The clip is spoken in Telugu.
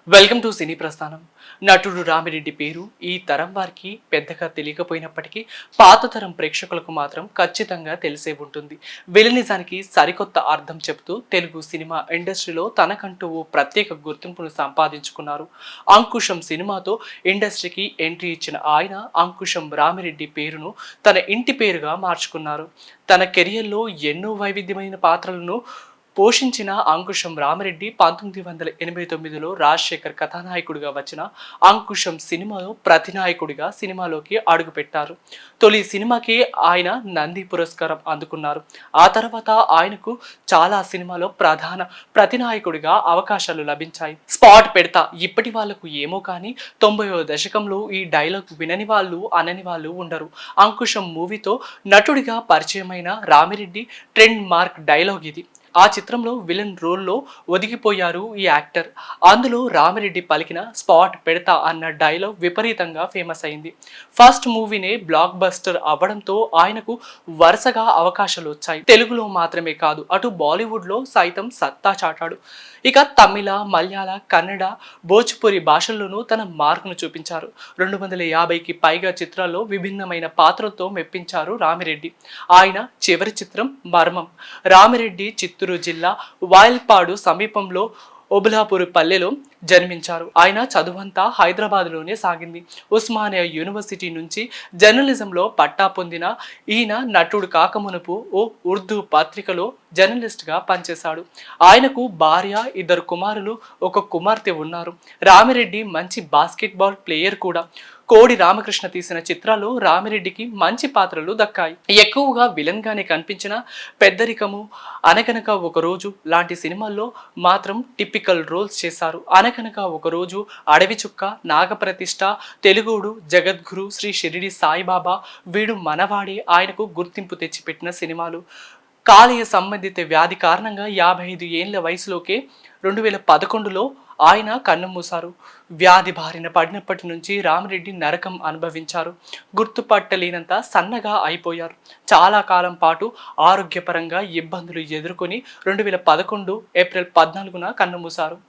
వెల్కమ్ టు సినీ ప్రస్థానం. నటుడు రామిరెడ్డి పేరు ఈ తరం వారికి పెద్దగా తెలియకపోయినప్పటికీ పాత తరం ప్రేక్షకులకు మాత్రం ఖచ్చితంగా తెలిసే ఉంటుంది. విలనిజానికి సరికొత్త అర్థం చెబుతూ తెలుగు సినిమా ఇండస్ట్రీలో తనకంటూ ఓ ప్రత్యేక గుర్తింపును సంపాదించుకున్నారు. అంకుశం సినిమాతో ఇండస్ట్రీకి ఎంట్రీ ఇచ్చిన ఆయన అంకుశం రామిరెడ్డి పేరును తన ఇంటి పేరుగా మార్చుకున్నారు. తన కెరియర్లో ఎన్నో వైవిధ్యమైన పాత్రలను పోషించిన అంకుశం రామిరెడ్డి 1989లో రాజశేఖర్ కథానాయకుడిగా వచ్చిన అంకుశం సినిమాలో ప్రతినాయకుడిగా సినిమాలోకి అడుగుపెట్టారు. తొలి సినిమాకి ఆయన నంది పురస్కారం అందుకున్నారు. ఆ తర్వాత ఆయనకు చాలా సినిమాలో ప్రధాన ప్రతినాయకుడిగా అవకాశాలు లభించాయి. స్పాట్ పెడతా ఇప్పటి వాళ్లకు ఏమో కానీ 90వ దశకంలో ఈ డైలాగ్ వినని వాళ్ళు అనని వాళ్ళు ఉండరు. అంకుశం మూవీతో నటుడిగా పరిచయమైన రామిరెడ్డి ట్రెండ్ మార్క్ డైలాగ్ ఇది. ఆ చిత్రంలో విలన్ రోల్లో ఒదిగిపోయారు ఈ యాక్టర్. అందులో రామిరెడ్డి పలికిన స్పాట్ పెడతా అన్న డైలాగ్ విపరీతంగా ఫేమస్ అయింది. ఫస్ట్ మూవీనే బ్లాక్ బస్టర్ అవ్వడంతో ఆయనకు వరుసగా అవకాశాలు వచ్చాయి. తెలుగులో మాత్రమే కాదు అటు బాలీవుడ్లో సైతం సత్తా చాటాడు. ఇక తమిళ, మలయాళ, కన్నడ, భోజ్పురి భాషల్లోనూ తన మార్కును చూపించారు. 250కి పైగా చిత్రాల్లో విభిన్నమైన పాత్రలతో మెప్పించారు రామిరెడ్డి. ఆయన చివరి చిత్రం మర్మం. రామిరెడ్డి చిత్తూరు జిల్లా వాయల్పాడు సమీపంలో ఒబులాపూర్ పల్లెలో జన్మించారు. ఆయన చదువంతా హైదరాబాద్లోనే సాగింది. ఉస్మానియా యూనివర్సిటీ నుంచి జర్నలిజంలో పట్టా పొందిన ఈయన నటుడు కాకమునుపు ఓ ఉర్దూ పత్రికలో జర్నలిస్ట్గా పనిచేశాడు. ఆయనకు భార్య, 2 కుమారులు, 1 కుమార్తె ఉన్నారు. రామిరెడ్డి మంచి బాస్కెట్బాల్ ప్లేయర్ కూడా. కోడి రామకృష్ణ తీసిన చిత్రాల్లో రామిరెడ్డికి మంచి పాత్రలు దక్కాయి. ఎక్కువగా విలన్ గానే కనిపించిన పెద్దరికము, అనగనక ఒక రోజు లాంటి సినిమాల్లో మాత్రం టిపికల్ రోల్స్ చేశారు. అనగనక ఒక రోజు, అడవి చుక్క, నాగప్రతిష్ఠ, తెలుగోడు, జగద్గురు, శ్రీ షిరిడి సాయిబాబా, వీడు మనవాడే ఆయనకు గుర్తింపు తెచ్చిపెట్టిన సినిమాలు. కాలేయ సంబంధిత వ్యాధి కారణంగా 55 ఏళ్ల వయసులోకే 2011లో ఆయన కన్నుమూశారు. వ్యాధి బారిన పడినప్పటి నుంచి రామిరెడ్డి నరకం అనుభవించారు. గుర్తుపట్టలేనంత సన్నగా అయిపోయారు. చాలా కాలం పాటు ఆరోగ్యపరంగా ఇబ్బందులు ఎదుర్కొని 2011 ఏప్రిల్ 14న కన్నుమూశారు.